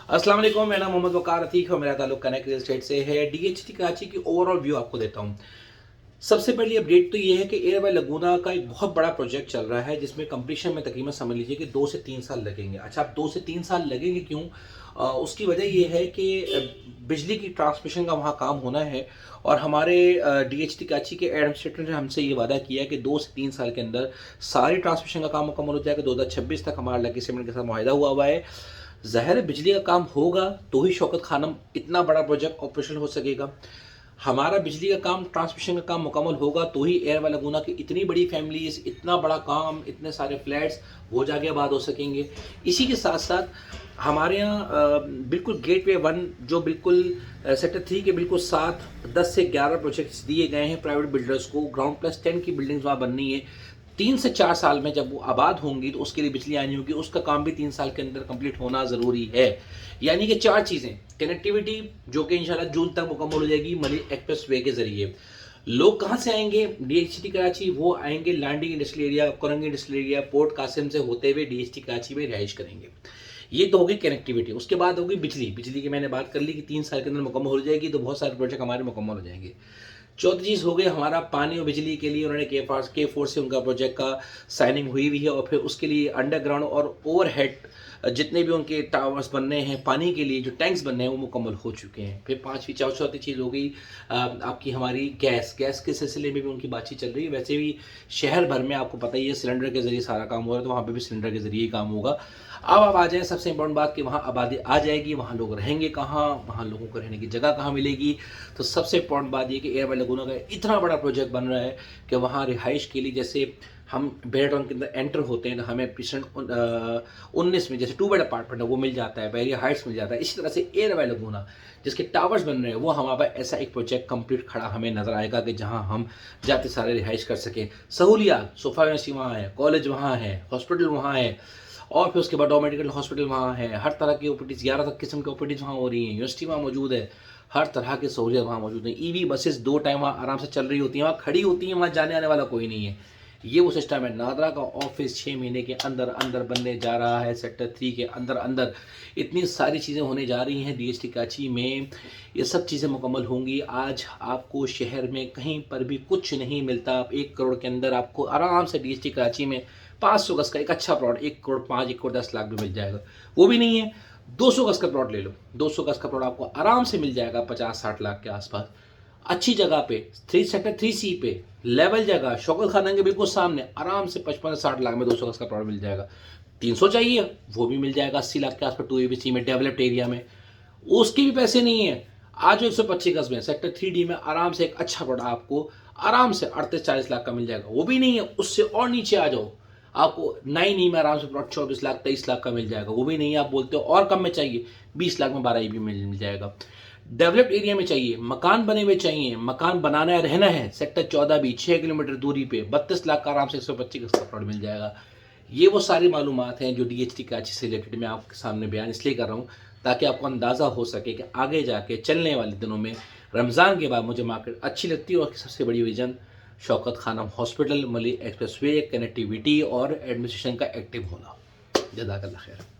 अस्सलाम वालेकुम, मेरा नाम मोहम्मद वकार अतीक है और मेरा ताल्लुक कनेक्ट रियल एस्टेट से है। डीएचटी कराची की ओवरऑल व्यू आपको देता हूँ। सबसे पहली अपडेट तो ये है कि एयर बाय लगूना का एक बहुत बड़ा प्रोजेक्ट चल रहा है जिसमें कंप्लीशन में तकरीबन समझ लीजिए कि 2 से 3 साल लगेंगे। अच्छा, अब 2 से 3 साल लगेंगे क्यों? उसकी वजह ये है कि बिजली की ट्रांसमिशन का वहाँ काम होना है और हमारे डीएचटी कराची के एडमिनिस्ट्रेटर ने हमसे ये वादा किया है कि 2 से 3 साल के अंदर सारी ट्रांसमिशन का काम मुकम्मल हो जाएगा। 2026 तक हमारा लकी सीमेंट के साथ मुआहिदा हुआ हुआ है। ज़ाहिर है बिजली का काम होगा तो ही शौकत खानम इतना बड़ा प्रोजेक्ट ऑपरेशनल हो सकेगा। हमारा बिजली का काम, ट्रांसमिशन का काम मुकम्मल होगा तो ही एयर वाला गुना की इतनी बड़ी फैमिलीज, इतना बड़ा काम, इतने सारे फ्लैट्स हो जाके बाद हो सकेंगे। इसी के साथ साथ हमारे यहाँ बिल्कुल गेटवे 1 जो बिल्कुल सेक्टर 3 के बिल्कुल साथ 10 से 11 प्रोजेक्ट्स दिए गए हैं प्राइवेट बिल्डर्स को। ग्राउंड प्लस 10 की बिल्डिंग्स वहाँ बननी है। 3 से 4 साल में जब वो आबाद होंगी तो उसके लिए बिजली आनी होगी। उसका काम भी 3 साल के अंदर कंप्लीट होना ज़रूरी है। यानी कि 4 चीज़ें, कनेक्टिविटी जो कि इंशाल्लाह जून तक मुकम्मल हो जाएगी मलिक एक्सप्रेस वे के ज़रिए। लोग कहाँ से आएंगे डीएचटी कराची? वो आएंगे Landhi industrial area, Korangi industrial area, port Qasim से होते हुए डीएचटी कराची में रिहाइश करेंगे। ये तो होगी कनेक्टिविटी। उसके बाद होगी बिजली। बिजली की मैंने बात कर ली कि 3 साल के अंदर मुकम्मल हो जाएगी तो बहुत सारे प्रोजेक्ट हमारे मुकम्मल हो जाएंगे। चौथी चीज़ हो गई हमारा पानी और बिजली के लिए उन्होंने के फोर से उनका प्रोजेक्ट का साइनिंग हुई हुई है और फिर उसके लिए अंडरग्राउंड और ओवरहेड जितने भी उनके टावर्स बनने हैं, पानी के लिए जो टैंक्स बनने हैं वो मुकम्मल हो चुके हैं। फिर चौथी चीज़ हो गई आपकी हमारी गैस के सिलसिले में भी उनकी बातचीत चल रही है। वैसे भी शहर भर में आपको पता ही है सिलेंडर के ज़रिए सारा काम हो रहा है, तो वहाँ पे भी सिलेंडर के ज़रिए ही काम होगा। अब आप आ जाएँ सबसे इम्पोर्टेंट बात कि वहाँ आबादी आ जाएगी, वहाँ लोग रहेंगे कहाँ, वहाँ लोगों को रहने की जगह कहाँ मिलेगी। तो सबसे इम्पोर्टेंट बात ये कि एयर बाय लगूना का इतना बड़ा प्रोजेक्ट बन रहा है कि वहाँ रिहाइश के लिए, जैसे हम बेड के अंदर एंटर होते हैं तो हमें परसेंट 19 में जैसे 2 बेड अपार्टमेंट है वो मिल जाता है, बैरिया हाइट्स मिल जाता है। इसी तरह से एयर बाय लगूना जिसके टावर्स बन रहे हैं वो हमारे पास ऐसा एक प्रोजेक्ट कंप्लीट खड़ा हमें नजर आएगा कि जहाँ हम जाते सारे रिहाइश कर सकें। सहूलियात, सोफा यूनिवर्सिटी वहाँ है, कॉलेज वहाँ है, हॉस्पिटल वहाँ है और फिर उसके बाद मेडिकल हॉस्पिटल वहाँ है। हर तरह की ओपीडीज, 11 तक किस्म की ओपीडीज वहाँ हो रही हैं। यूनिवर्सिटी वहाँ मौजूद है। हर तरह की सहूलियत वहाँ मौजूद है। ईवी बसेस 2 टाइम वहाँ आराम से चल रही होती हैं, वहाँ खड़ी होती हैं, वहाँ जाने आने वाला कोई नहीं है। ये वो सिस्टम है। नादरा का ऑफिस 6 महीने के अंदर अंदर बनने जा रहा है। सेक्टर 3 के अंदर अंदर इतनी सारी चीज़ें होने जा रही हैं डीएचटी कराची में। ये सब चीज़ें मुकम्मल होंगी। आज आपको शहर में कहीं पर भी कुछ नहीं मिलता। आप 1 करोड़ के अंदर आपको आराम से डीएचटी कराची में 500 गज का एक अच्छा प्लॉट 1 करोड़ 5, 1 करोड़ 10 लाख भी मिल जाएगा। वो भी नहीं है, 200 गज का प्लॉट ले लो। 200 गज का प्लॉट आपको आराम से मिल जाएगा 50-60 लाख के आसपास। अच्छी जगह पे, सेक्टर 3C पे, लेवल जगह, शौकत खाना के बिल्कुल सामने, आराम से 55-60 लाख में 200 गज का प्लॉट मिल जाएगा। 300 चाहिए वो भी मिल जाएगा 80 लाख के आसपास 2ABC में, डेवलप्ड एरिया में। उसके भी पैसे नहीं है। आज 125 गज में सेक्टर 3D में आराम से एक अच्छा प्लॉट आपको आराम से 38-40 लाख का मिल जाएगा। वो भी नहीं है, उससे और नीचे आ जाओ, आपको 9E में आराम से प्लॉट 24 लाख 23 लाख का मिल जाएगा। वो भी नहीं है, आप बोलते हो और कम में चाहिए, 20 लाख में 12E भी मिल जाएगा। डेवलप्ड एरिया में चाहिए, मकान बने हुए चाहिए, मकान बनाना है, रहना है, सेक्टर 14 भी 6 किलोमीटर दूरी पे 32 लाख का आराम से 125 का प्लॉट मिल जाएगा। ये वो सारी मालूमात हैं जो डीएचटी कराची से रिलेटेड मैं आपके सामने बयान इसलिए कर रहा हूँ ताकि आपको अंदाज़ा हो सके कि आगे जाके चलने वाले दिनों में रमज़ान के बाद मुझे मार्केट अच्छी लगती है और सबसे बड़ी vision Shaukat Khanum hospital, Malik expressway, connectivity और एडमिनिस्ट्रेशन का एक्टिव होना। जज़ाकल्लाह खैर।